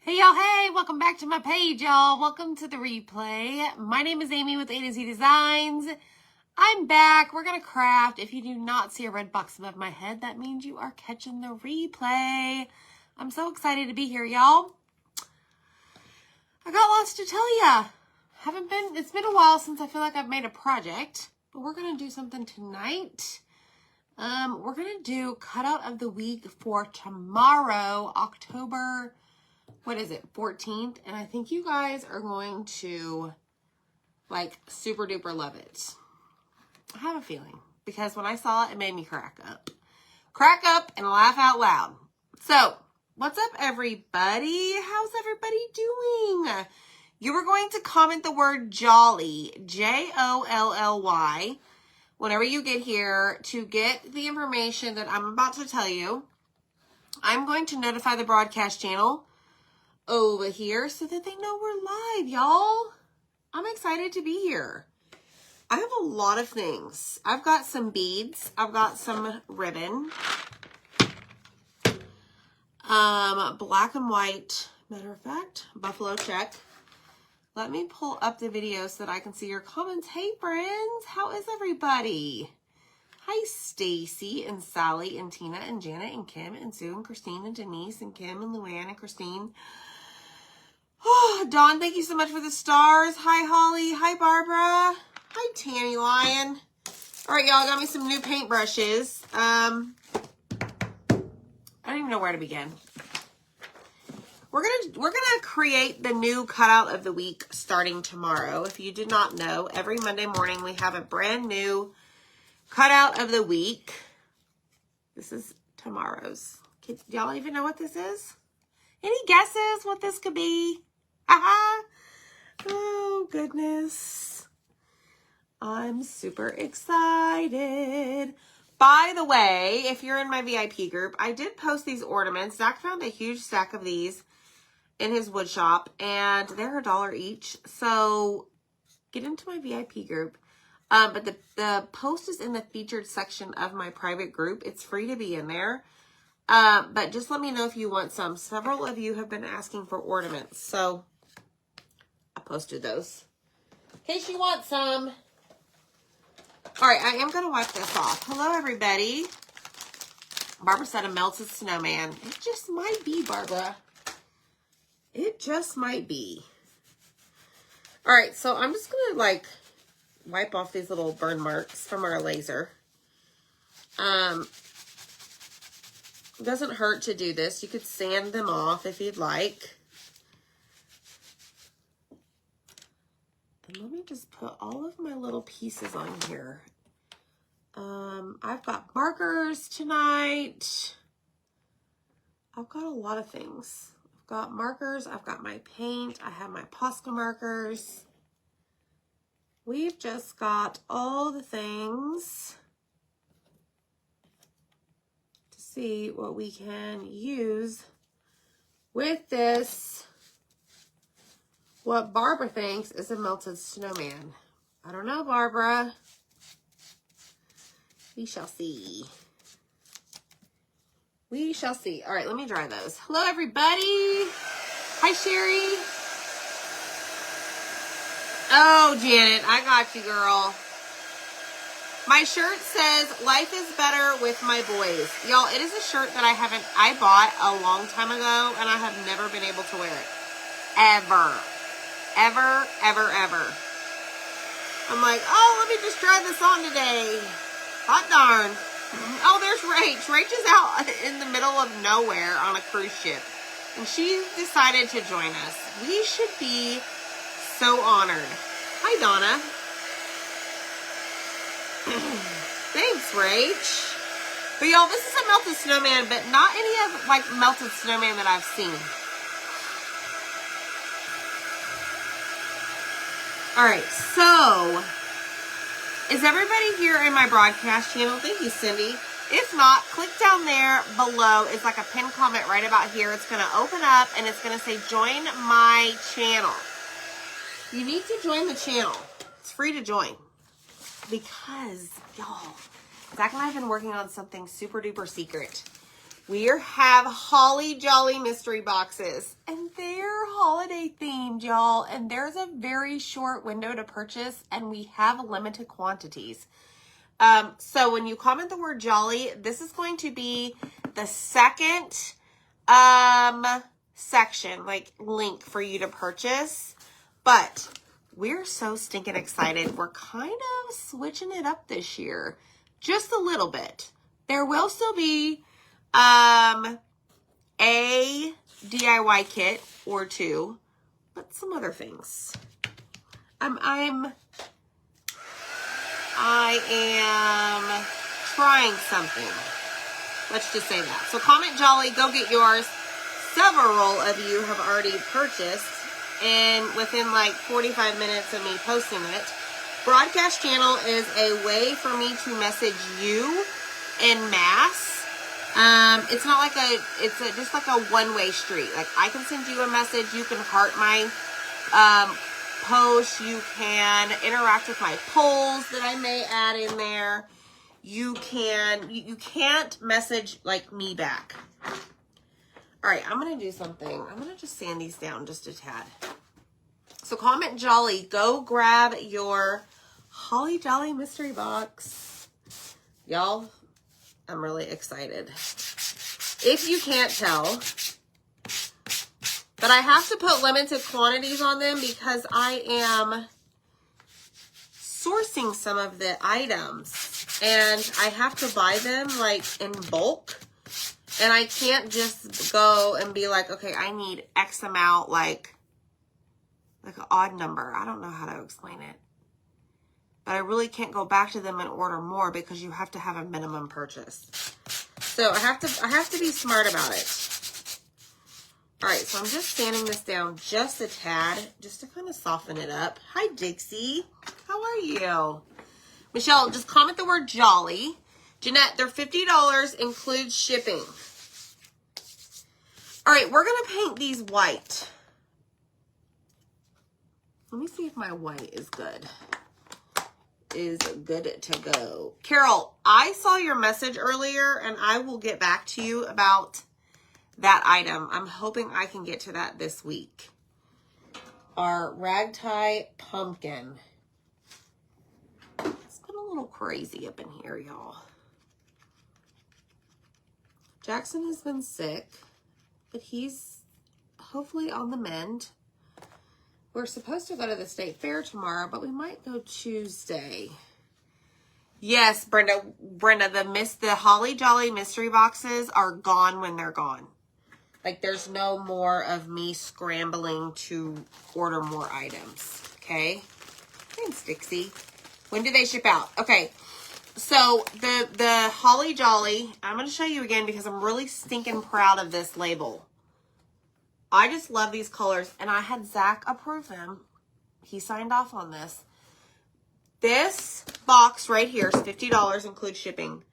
Hey y'all, hey, welcome back to my page, y'all. Welcome to the replay. My name is Amy with A to Z Designs. I'm back. We're going to craft. If you do not see a red box above my head, that means you are catching the replay. I'm so excited to be here, y'all. I got lots to tell ya. It's been a while since I feel like I've made a project, but we're going to do something tonight. We're going to do cutout of the week for tomorrow, October 14th, and I think you guys are going to super duper love it. I have a feeling because when I saw it, it made me crack up and laugh out loud. So what's up, everybody? How's everybody doing? You were going to comment the word jolly, Jolly, whenever you get here to get the information that I'm about to tell you. I'm going to notify the broadcast channel over here so that they know we're live, y'all. I'm excited to be here. I have a lot of things. I've got some beads. I've got some ribbon. Black and white, matter of fact, buffalo check. Let me pull up the video so that I can see your comments. Hey friends, how is everybody? Hi Stacy and Sally and Tina and Janet and Kim and Sue and Christine and Denise and Kim and Luann and Christine. Oh, Dawn, thank you so much for the stars. Hi, Holly. Hi, Barbara. Hi, Tammy Lion. All right, y'all, got me some new paintbrushes. I don't even know where to begin. We're gonna create the new cutout of the week starting tomorrow. If you did not know, every Monday morning we have a brand new cutout of the week. This is tomorrow's. Y'all even know what this is? Any guesses what this could be? Oh, goodness. I'm super excited. By the way, if you're in my VIP group, I did post these ornaments. Zach found a huge stack of these in his wood shop, and they're $1 each. So get into my VIP group. But the post is in the featured section of my private group. It's free to be in there. But just let me know if you want some. Several of you have been asking for ornaments, so I posted those in case you want some. All right, I am going to wipe this off. Hello, everybody. Barbara said a melted snowman. It just might be, Barbara. It just might be. All right, so I'm just going to, wipe off these little burn marks from our laser. It doesn't hurt to do this. You could sand them off if you'd like. And let me just put all of my little pieces on here. I've got markers tonight. I've got a lot of things. I've got markers. I've got my paint. I have my Posca markers. We've just got all the things to see what we can use with this, what Barbara thinks is a melted snowman. I don't know, Barbara. We shall see. We shall see. All right, let me dry those. Hello, everybody. Hi, Sherry. Oh, Janet, I got you, girl. My shirt says, life is better with my boys. Y'all, it is a shirt that I bought a long time ago, and I have never been able to wear it. Ever. Ever, ever, ever. I'm like, oh, let me just try this on today. Hot darn. Oh, there's Rach. Rach is out in the middle of nowhere on a cruise ship, and she decided to join us. We should be so honored. Hi, Donna. Thanks, Rach. But y'all, this is a melted snowman, but not any of melted snowman that I've seen. All right, so is everybody here in my broadcast channel? Thank you, Cindy. If not, click down there below. It's like a pinned comment right about here. It's going to open up and it's going to say join my channel. You need to join the channel. It's free to join. Because, y'all, Zach and I have been working on something super duper secret. we have Holly Jolly mystery boxes, and they're holiday themed, y'all, and there's a very short window to purchase, and we have limited quantities. So when you comment the word jolly, this is going to be the second section, like link for you to purchase. But we're so stinking excited. We're kind of switching it up this year, just a little bit. There will still be a DIY kit or two, but some other things. I am trying something. Let's just say that. So comment jolly, go get yours. Several of you have already purchased, and within like 45 minutes of me posting it. Broadcast channel is a way for me to message you en masse. It's not like just like a one-way street. Like I can send you a message, you can heart my post, you can interact with my polls that I may add in there. You can't message like me back. All right, I'm going to do something. I'm going to just sand these down just a tad. So comment jolly, go grab your Holly Jolly mystery box. Y'all, I'm really excited. If you can't tell, but I have to put limited quantities on them because I am sourcing some of the items and I have to buy them like in bulk. And I can't just go and be like, okay, I need X amount, like an odd number. I don't know how to explain it. But I really can't go back to them and order more because you have to have a minimum purchase. So I have to be smart about it. All right, so I'm just sanding this down just a tad, just to kind of soften it up. Hi, Dixie. How are you? Michelle, just comment the word jolly. Jeanette, they're $50, includes shipping. All right, we're going to paint these white. Let me see if my white is good. Is good to go. Carol, I saw your message earlier, and I will get back to you about that item. I'm hoping I can get to that this week. Our ragtie pumpkin. It's been a little crazy up in here, y'all. Jackson has been sick, but he's hopefully on the mend. We're supposed to go to the state fair tomorrow, but we might go Tuesday. Yes, Brenda, the Holly Jolly mystery boxes are gone when they're gone. Like there's no more of me scrambling to order more items. Okay. Thanks, Dixie. When do they ship out? Okay. So the Holly Jolly, I'm going to show you again because I'm really stinking proud of this label. I just love these colors, and I had Zach approve them. He signed off on this. This box right here is $50, includes shipping.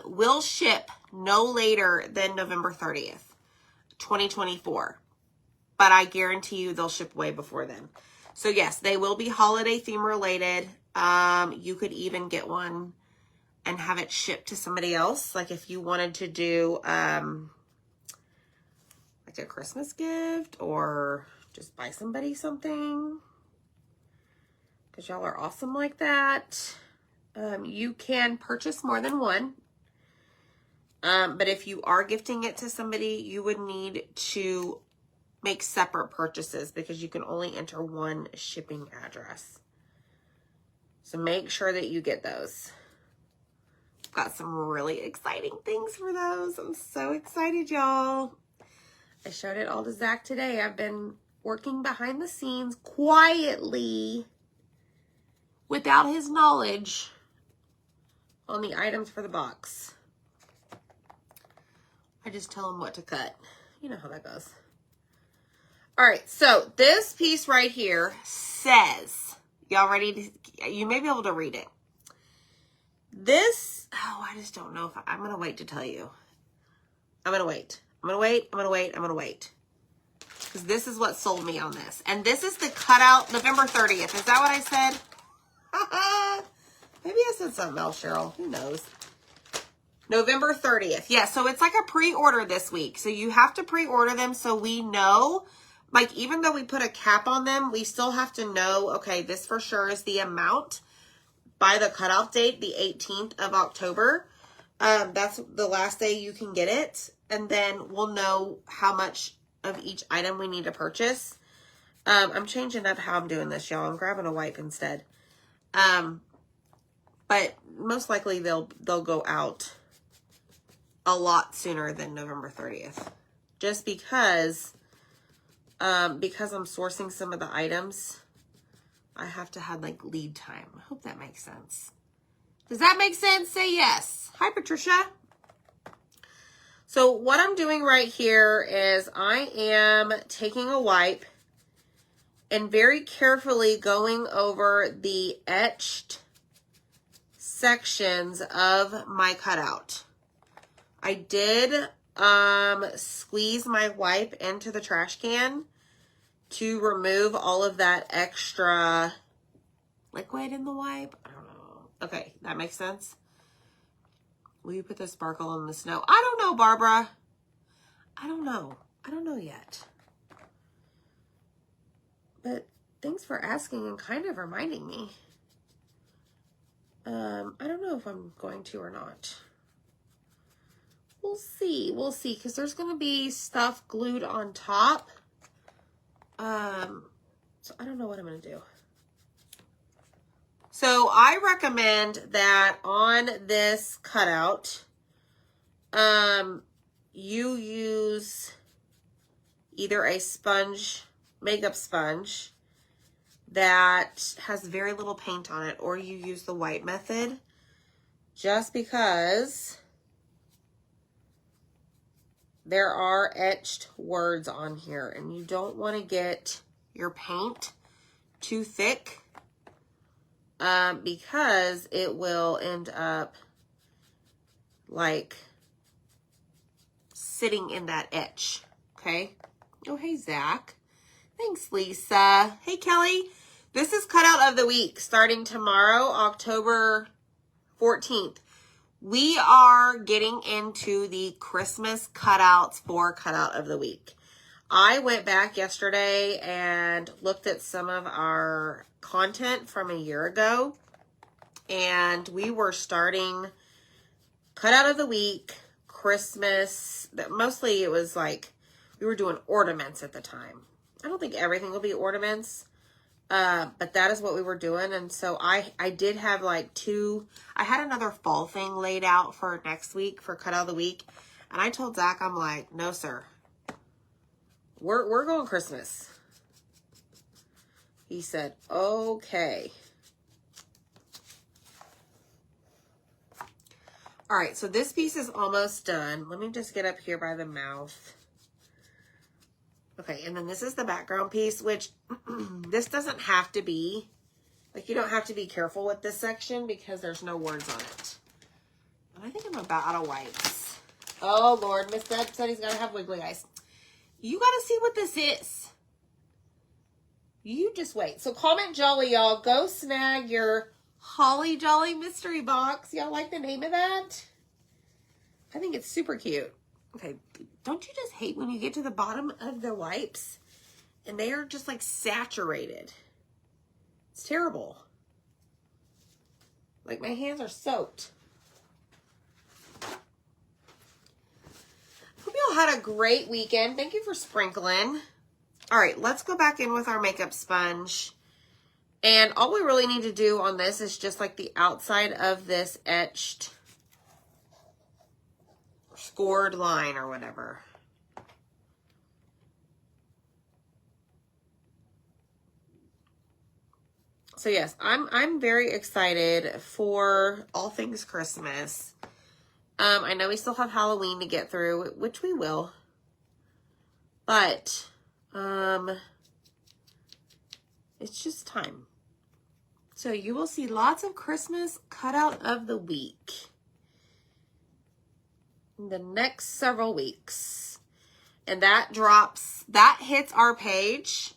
Will ship no later than November 30th, 2024. But I guarantee you they'll ship way before then. So yes, they will be holiday theme related. You could even get one and have it shipped to somebody else. Like if you wanted to do like a Christmas gift or just buy somebody something. Because y'all are awesome like that. You can purchase more than one. But if you are gifting it to somebody, you would need to make separate purchases because you can only enter one shipping address. So make sure that you get those. Got some really exciting things for those. I'm so excited, y'all. I showed it all to Zach today. I've been working behind the scenes quietly without his knowledge on the items for the box. I just tell him what to cut. You know how that goes. All right, so this piece right here says, y'all ready to, you may be able to read it. This, oh, I just don't know if I'm going to wait to tell you. I'm going to wait. I'm going to wait. I'm going to wait. I'm going to wait. Because this is what sold me on this. And this is the cutout, November 30th. Is that what I said? Maybe I said something else, Cheryl. Who knows? November 30th. Yeah, so it's like a pre-order this week. So you have to pre-order them so we know, like even though we put a cap on them, we still have to know, okay, this for sure is the amount by the cutoff date, the 18th of October. That's the last day you can get it. And then we'll know how much of each item we need to purchase. I'm changing up how I'm doing this, y'all. I'm grabbing a wipe instead. But most likely they'll go out a lot sooner than November 30th. Just because I'm sourcing some of the items, I have to have like lead time. I hope that makes sense. Does that make sense? Say yes. Hi, Patricia. So what I'm doing right here is I am taking a wipe and very carefully going over the etched sections of my cutout. I did squeeze my wipe into the trash can to remove all of that extra liquid in the wipe. I don't know. Okay, that makes sense. Will you put the sparkle in the snow? I don't know, Barbara. I don't know. I don't know yet. But thanks for asking and kind of reminding me. I don't know if I'm going to or not. We'll see. We'll see. Because there's going to be stuff glued on top. So I don't know what I'm going to do. So I recommend that on this cutout, you use either a sponge, makeup sponge, that has very little paint on it, or you use the white method, just because there are etched words on here and you don't want to get your paint too thick, because it will end up like sitting in that etch. Okay. Oh, hey, Zach. Thanks, Lisa. Hey, Kelly. This is cutout of the week starting tomorrow, October 14th. We are getting into the Christmas cutouts for cutout of the week. I went back yesterday and looked at some of our content from a year ago, and we were starting cutout of the week, Christmas. Mostly it was like we were doing ornaments at the time. I don't think everything will be ornaments. But that is what we were doing. And so I did have like I had another fall thing laid out for next week for cutout of the week. And I told Zach, I'm like, no, sir, we're going Christmas. He said, okay. All right. So this piece is almost done. Let me just get up here by the mouth. Okay, and then this is the background piece, which this doesn't have to be, like, you don't have to be careful with this section because there's no words on it. And I think I'm about out of wipes. Oh, Lord, Miss Deb said he's got to have wiggly eyes. You got to see what this is. You just wait. So comment jolly, y'all. Go snag your Holly Jolly mystery box. Y'all like the name of that? I think it's super cute. Okay, don't you just hate when you get to the bottom of the wipes and they are just like saturated? It's terrible. Like my hands are soaked. Hope y'all had a great weekend. Thank you for sprinkling. All right, let's go back in with our makeup sponge. And all we really need to do on this is just like the outside of this etched scored line or whatever. So yes, I'm very excited for all things Christmas. I know we still have Halloween to get through, which we will. But it's just time. So you will see lots of Christmas cutout of the week in the next several weeks. And that hits our page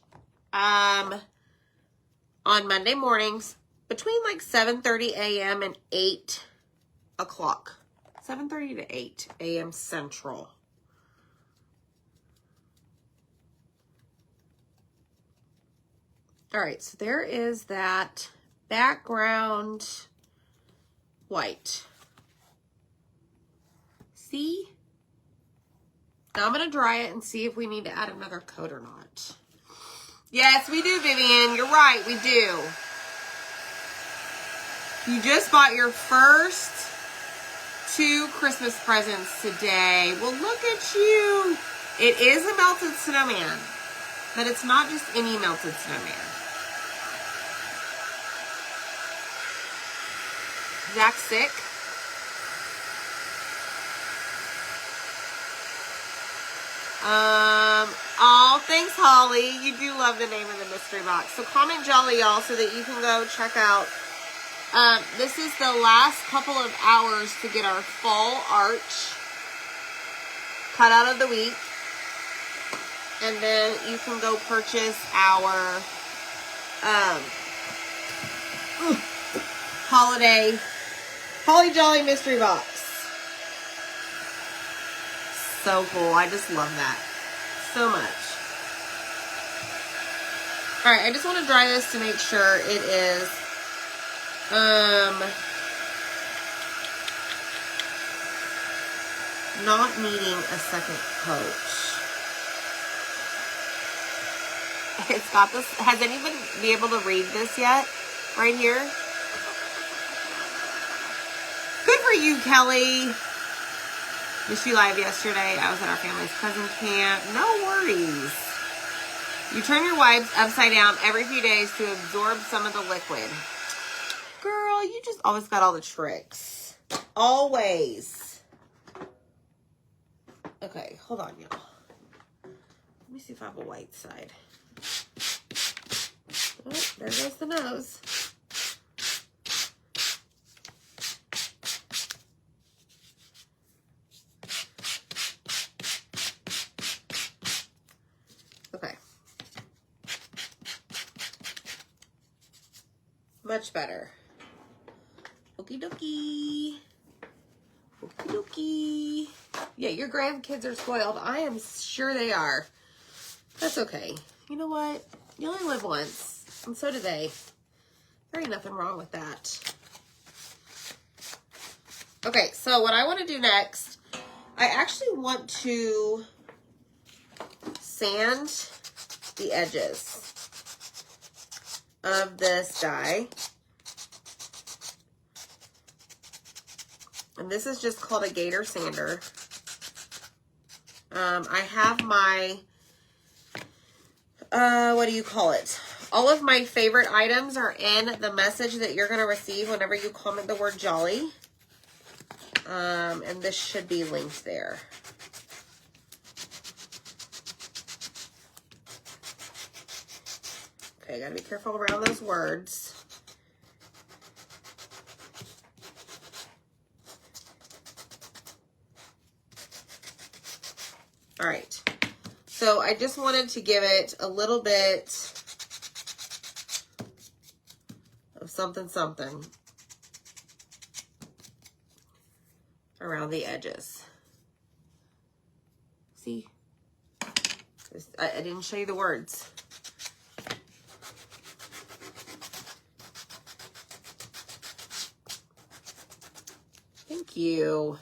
on Monday mornings between like 7:30 a.m. and 8 o'clock. 7:30 to 8 a.m. Central. All right, so there is that background white. See? Now I'm going to dry it and see if we need to add another coat or not. Yes, we do, Vivian. You're right, we do. You just bought your first 2 Christmas presents today. Well, look at you. It is a melted snowman, but it's not just any melted snowman. Zach's sick. Oh, thanks, Holly. You do love the name of the mystery box. So comment Jolly, y'all, so that you can go check out. This is the last couple of hours to get our fall arch cut out of the week. And then you can go purchase our holiday Holly Jolly mystery box. So cool. I just love that so much. All right, I just want to dry this to make sure it is not needing a second coat. It's got this. Has anybody be able to read this yet? Right here. Good for you, Kelly. Missed you live yesterday. I was at our family's cousin camp. No worries. You turn your wipes upside down every few days to absorb some of the liquid. Girl, you just always got all the tricks. Always. Okay, hold on, y'all. Let me see if I have a white side. Oh, there goes the nose. Okay. Much better. Okie dokie. Okie dokie. Yeah, your grandkids are spoiled. I am sure they are. That's okay. You know what? You only live once. And so do they. There ain't nothing wrong with that. Okay, so what I want to do next, I actually want to sand the edges of this die. And this is just called a gator sander. I have my, what do you call it? All of my favorite items are in the message that you're going to receive whenever you comment the word Jolly. And this should be linked there. Okay, gotta be careful around those words. All right, so I just wanted to give it a little bit of something around the edges. See? I didn't show you the words. Thank you.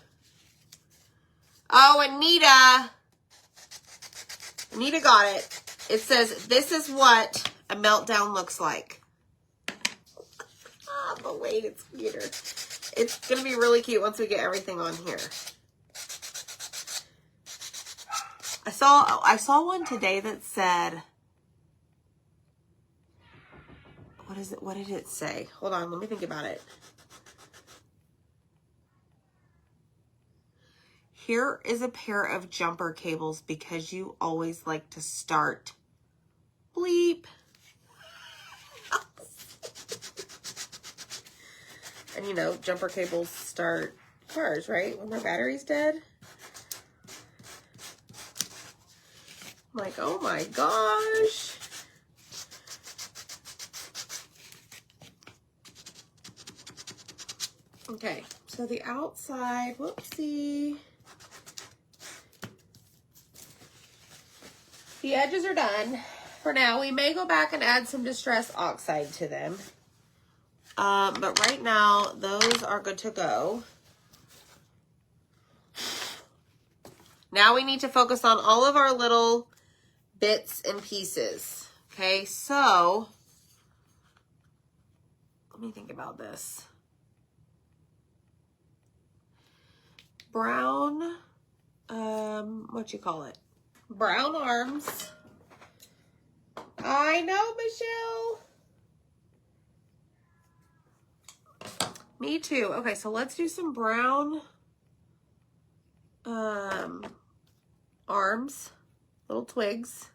Oh, Anita. Anita got it. It says, this is what a meltdown looks like. Ah, but wait, it's cuter. It's going to be really cute once we get everything on here. I saw one today that said, what is it? What did it say? Hold on, let me think about it. Here is a pair of jumper cables because you always like to start bleep. And you know, jumper cables start cars, right? When their battery's dead. I'm like, oh my gosh. Okay, So the outside, whoopsie. The edges are done for now. We may go back and add some Distress Oxide to them. But right now, those are good to go. Now we need to focus on all of our little bits and pieces. Okay, so let me think about this. Brown, what you call it? Brown arms. I know, Michelle. Me too. Okay, so let's do some brown arms, little twigs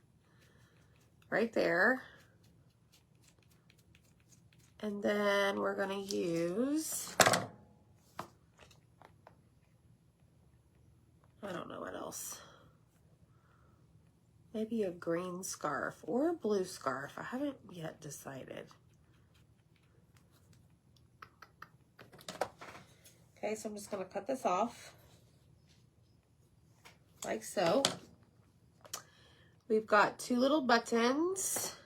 right there. And then we're going to use, I don't know what else. Maybe a green scarf or a blue scarf. I haven't yet decided. Okay, so I'm just going to cut this off like so. We've got two little buttons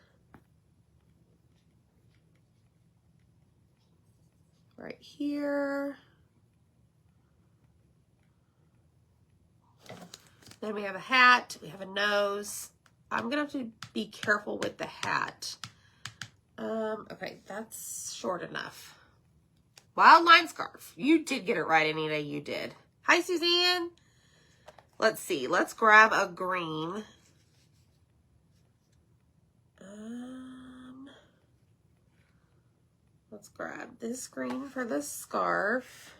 right here. Then we have a hat, we have a nose. I'm gonna have to be careful with the hat. Okay, that's short enough. Wild line scarf. You did get it right, Anita, you did. Hi, Suzanne. Let's see, let's grab a green. Let's grab this green for the scarf.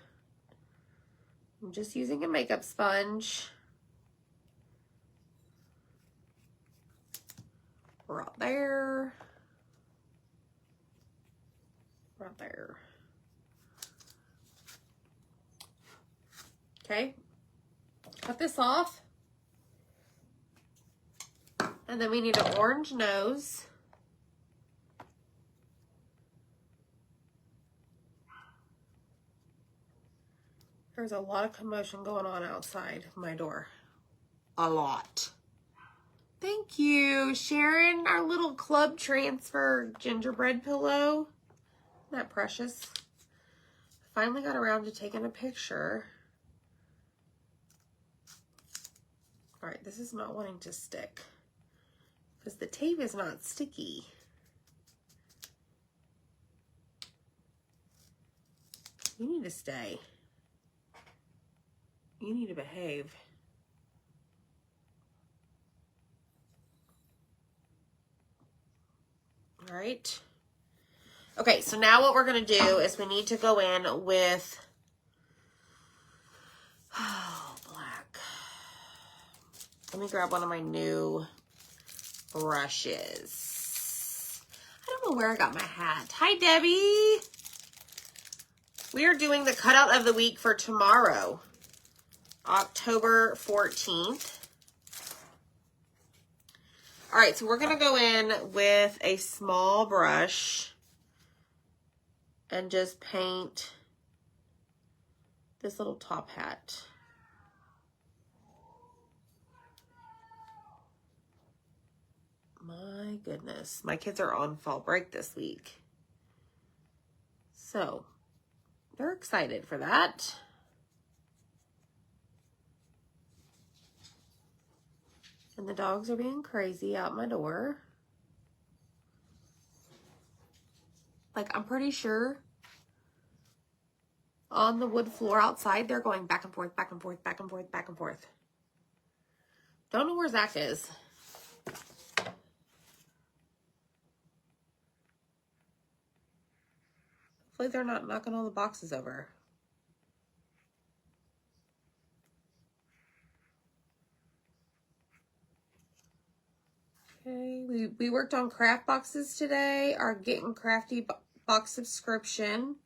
I'm just using a makeup sponge. Right there. Right there. Okay. Cut this off. And then we need an orange nose. There's a lot of commotion going on outside my door. A lot. Thank you, Sharon, our little club transfer gingerbread pillow. Isn't that precious? Finally got around to taking a picture. All right, this is not wanting to stick because the tape is not sticky. You need to stay. You need to behave. All right. Okay, so now what we're going to do is we need to go in with black. Let me grab one of my new brushes. I don't know where I got my hat. Hi, Debbie. We are doing the cutout of the week for tomorrow, October 14th. All right, so we're going to go in with a small brush and just paint this little top hat. My goodness, my kids are on fall break this week. So they're excited for that. And the dogs are being crazy out my door. Like, I'm pretty sure on the wood floor outside, they're going back and forth, back and forth, back and forth, back and forth. Don't know where Zach is. Hopefully they're not knocking all the boxes over. Okay, we worked on craft boxes today. Our Getting Crafty box subscription.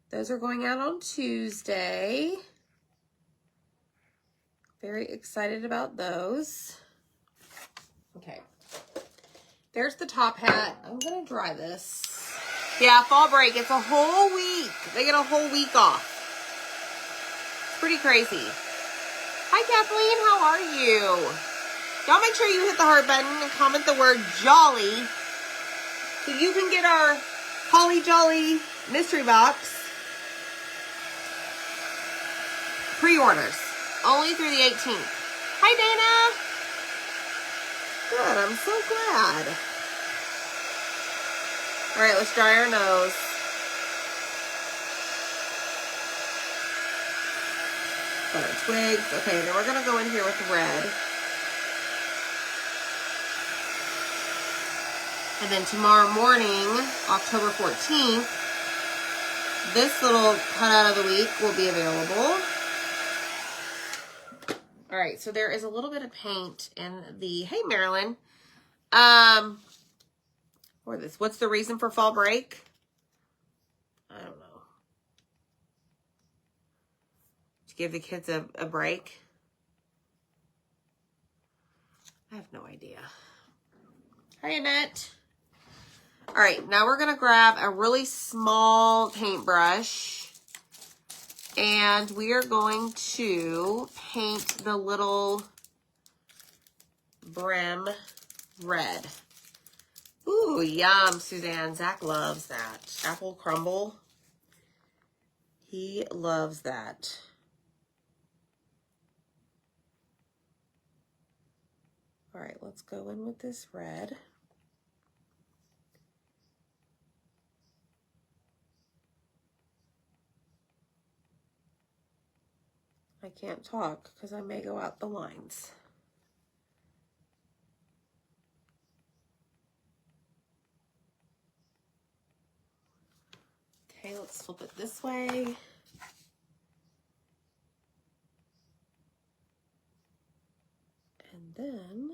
Those are going out on Tuesday. Very excited about those. Okay. There's the top hat. I'm going to dry this. Yeah, fall break. It's a whole week. They get a whole week off. Pretty crazy. Hi, Kathleen. How are you? Y'all make sure you hit the heart button and comment the word jolly so you can get our Holly Jolly mystery box pre-orders. Only through the 18th. Hi, Dana. Good. I'm so glad. All right, let's dry our nose. Got our twigs. Okay, then we're going to go in here with red. And then tomorrow morning, October 14th, this little cutout of the week will be available. All right, so there is a little bit of paint in the, hey, Marilyn. Or this, what's the reason for fall break? I don't know. To give the kids a break? I have no idea. Hi, Annette. All right, now we're gonna grab a really small paintbrush and we are going to paint the little brim red. Ooh, yum, Suzanne. Zach loves that. Apple crumble. He loves that. All right, let's go in with this red. I can't talk because I may go out the lines. Okay, let's flip it this way. And then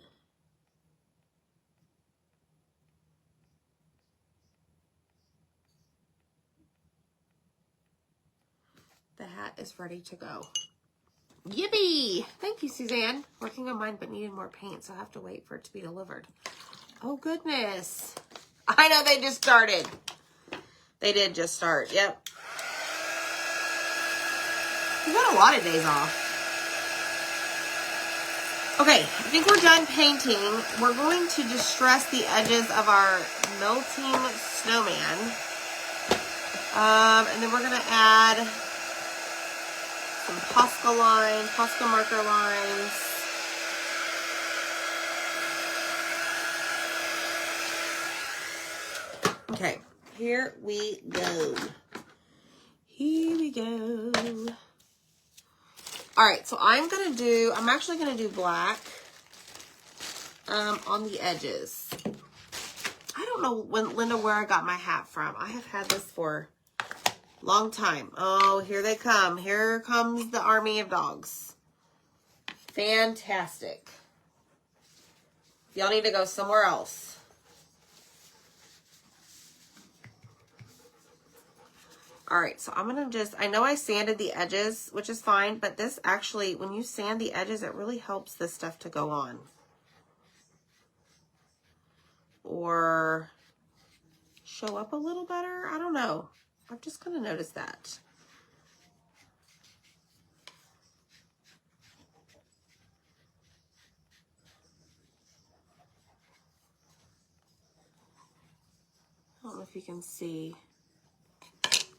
the hat is ready to go. Yippee! Thank you, Suzanne. Working on mine, but needed more paint, so I have to wait for it to be delivered. Oh, goodness. I know they just started. They did just start. Yep. We've got a lot of days off. Okay, I think we're done painting. We're going to distress the edges of our melting snowman. And then we're going to add some Posca marker lines. Okay, here we go. Here we go. All right, so I'm actually going to do black on the edges. I don't know, Linda, where I got my hat from. I have had this for a long time. Oh, here they come. Here comes the army of dogs. Fantastic. Y'all need to go somewhere else. All right, so I'm going to just, I know I sanded the edges, which is fine, but this actually, when you sand the edges, it really helps this stuff to go on. Or show up a little better. I don't know. I've just kind of noticed that. I don't know if you can see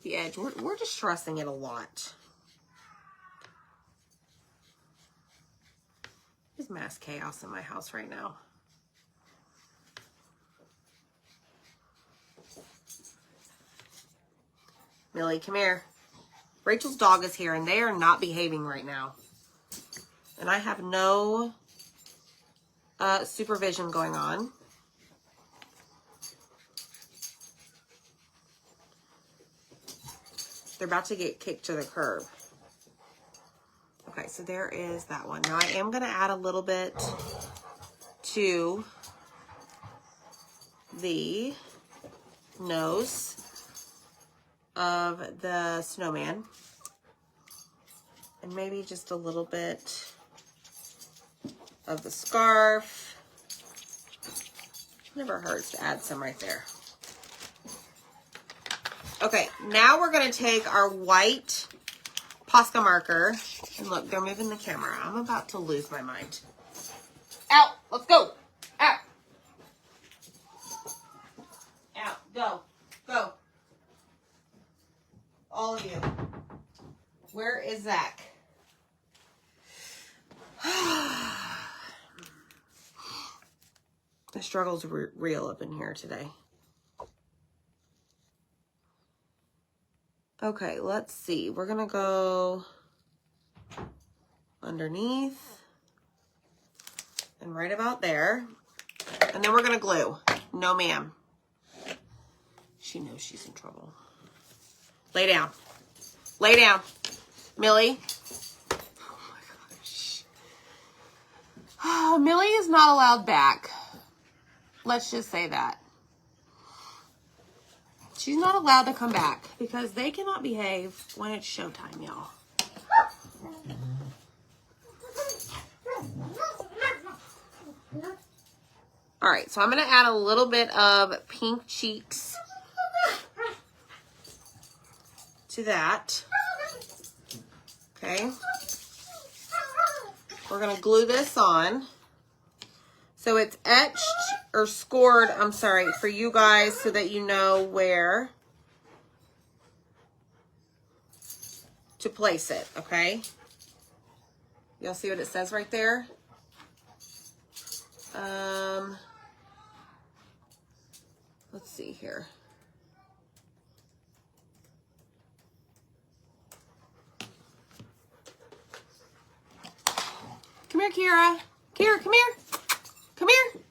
the edge. We're distressing it a lot. There's mass chaos in my house right now. Millie, come here. Rachel's dog is here and they are not behaving right now. And I have no supervision going on. They're about to get kicked to the curb. Okay, so there is that one. Now I am going to add a little bit to the nose of the snowman. And maybe just a little bit of the scarf. Never hurts to add some right there. Okay, now we're going to take our white Posca marker And look, they're moving the camera. I'm about to lose my mind. Out. Let's go. Out. Out. Go. Go. All of you. Where is Zach? The struggle's real up in here today. Okay, let's see. We're going to go underneath and right about there. And then we're going to glue. No, ma'am. She knows she's in trouble. Lay down. Lay down. Millie. Oh my gosh. Oh, Millie is not allowed back. Let's just say that. She's not allowed to come back because they cannot behave when it's showtime, y'all. All right, so I'm going to add a little bit of pink cheeks to that. Okay. We're going to glue this on. So it's etched or scored, I'm sorry, for you guys so that you know where to place it, okay? Y'all see what it says right there? Let's see here. Come here, Kira. Kira, come here. Come here.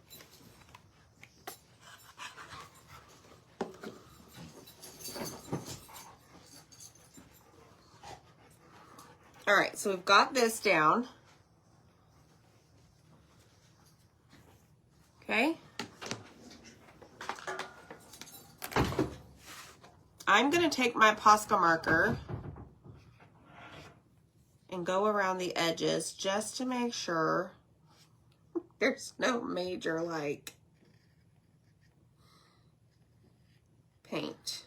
All right, so we've got this down. Okay. I'm going to take my Posca marker and go around the edges just to make sure there's no major, like, paint.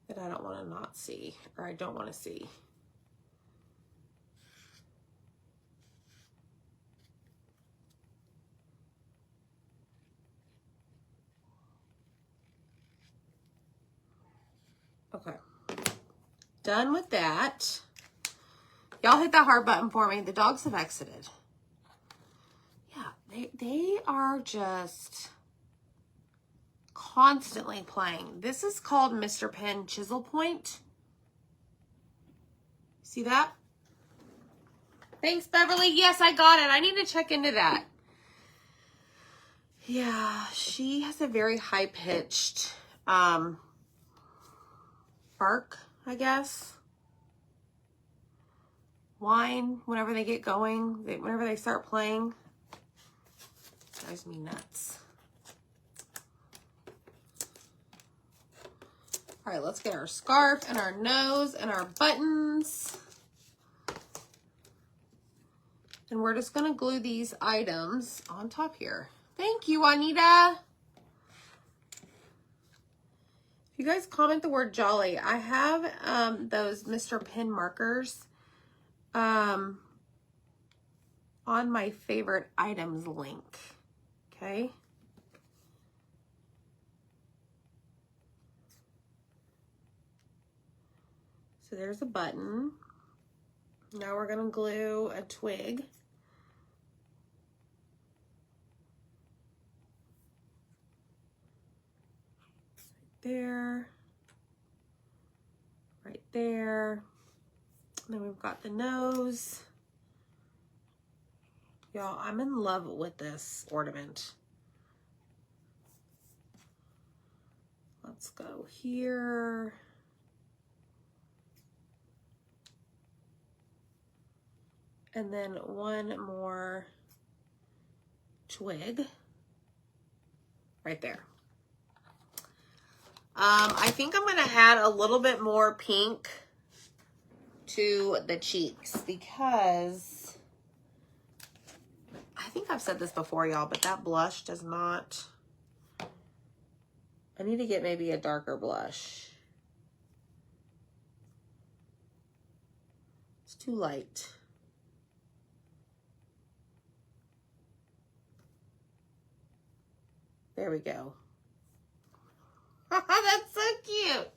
That I don't want to not see, or I don't want to see. Okay. Done with that. Y'all hit that heart button for me. The dogs have exited. Yeah, they are just constantly playing. This is called Mr. Pen Chisel Point. See that? Thanks, Beverly. Yes, I got it. I need to check into that. Yeah, she has a very high-pitched bark, I guess. Whine whenever they get going, whenever they start playing. Drives me nuts. All right, let's get our scarf and our nose and our buttons. And we're just gonna glue these items on top here. Thank you, Anita. If you guys comment the word jolly, I have those Mr. Pen markers on my favorite items link, okay? So there's a button. Now we're gonna glue a twig. There, right there. And then we've got the nose. Y'all, I'm in love with this ornament. Let's go here. And then one more twig right there. I think I'm gonna add a little bit more pink to the cheeks because I think I've said this before, y'all, but that blush does not, I need to get maybe a darker blush. too light. There we go. That's so cute.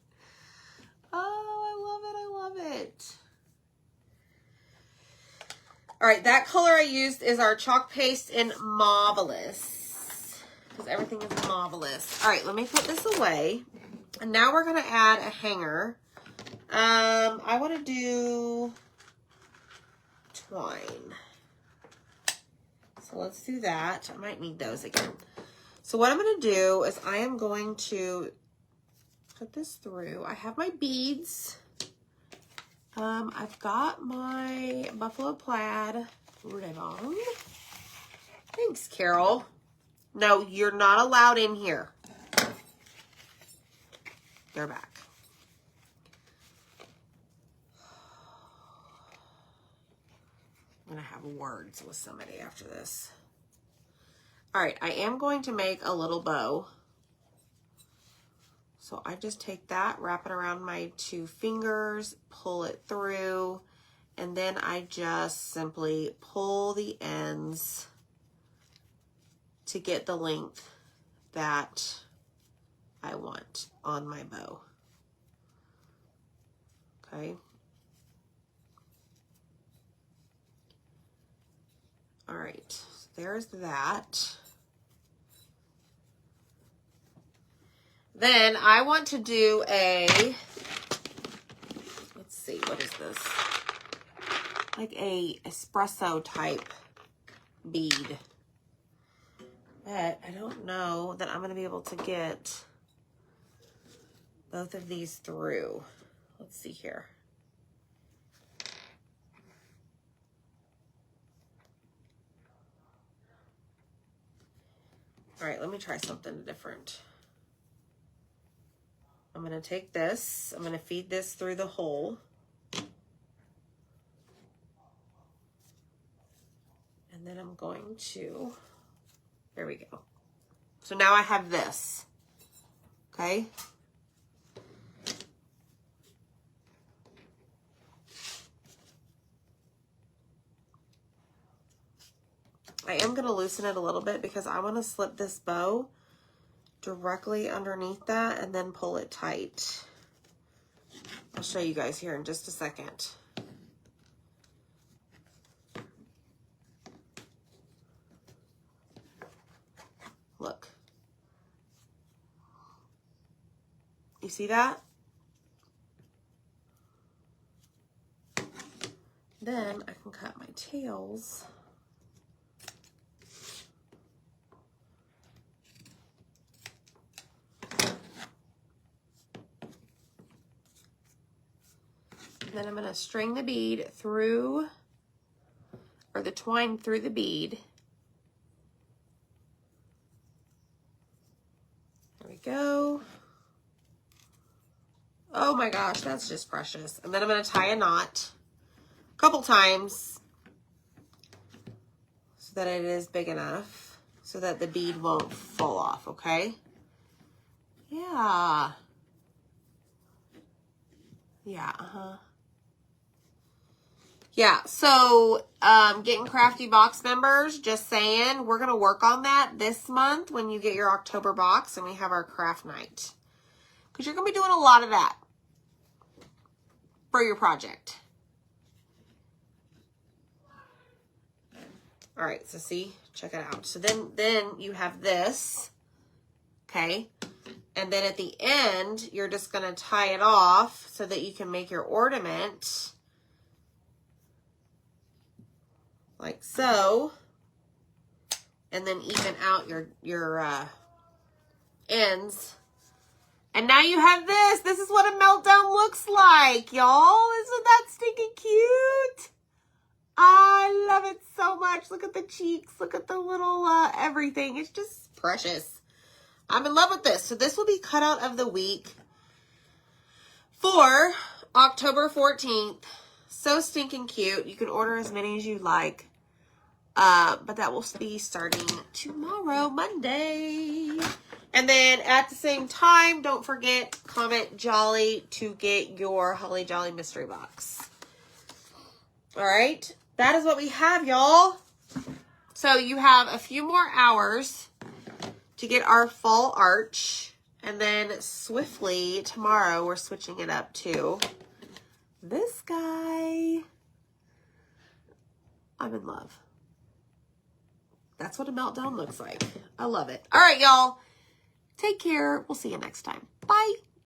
Oh, I love it. I love it. All right, that color I used is our chalk paste in Marvelous, because everything is Marvelous. All right, let me put this away. And now we're going to add a hanger. I want to do twine. So let's do that. I might need those again. So what I'm going to do is I am going to put this through. I have my beads. I've got my buffalo plaid ribbon. Thanks, Carol. No, you're not allowed in here. They're back. I'm going to have words with somebody after this. All right, I am going to make a little bow. So I just take that, wrap it around my 2 fingers, pull it through, and then I just simply pull the ends to get the length that I want on my bow. Okay. All right, so there's that. Then I want to do a, let's see, what is this? Like a espresso type bead. But I don't know that I'm going to be able to get both of these through. Let's see here. All right, let me try something different. I'm going to take this, I'm going to feed this through the hole. And then I'm going to, there we go. So now I have this, okay? I am going to loosen it a little bit because I want to slip this bow directly underneath that and then pull it tight. I'll show you guys here in just a second. Look. You see that? Then I can cut my tails. Then I'm going to string the bead through, or the twine through the bead. There we go. Oh my gosh, that's just precious. And then I'm going to tie a knot a couple times so that it is big enough so that the bead won't fall off, okay? Yeah. Yeah, Yeah, so getting crafty box members, just saying, we're going to work on that this month when you get your October box and we have our craft night. Because you're going to be doing a lot of that for your project. All right, so see, check it out. So then you have this, okay? And then at the end, you're just going to tie it off so that you can make your ornament. Like so, and then even out your ends. And now you have this. This is what a meltdown looks like, y'all. Isn't that stinking cute? I love it so much. Look at the cheeks. Look at the little everything. It's just precious. I'm in love with this. So this will be cut out of the week for October 14th. So stinking cute. You can order as many as you like. But that will be starting tomorrow, Monday. And then at the same time, don't forget, comment Jolly to get your Holly Jolly mystery box. All right, that is what we have, y'all. So you have a few more hours to get our fall arch. And then swiftly tomorrow, we're switching it up to this guy. I'm in love. That's what a meltdown looks like. I love it. All right, y'all. Take care. We'll see you next time. Bye.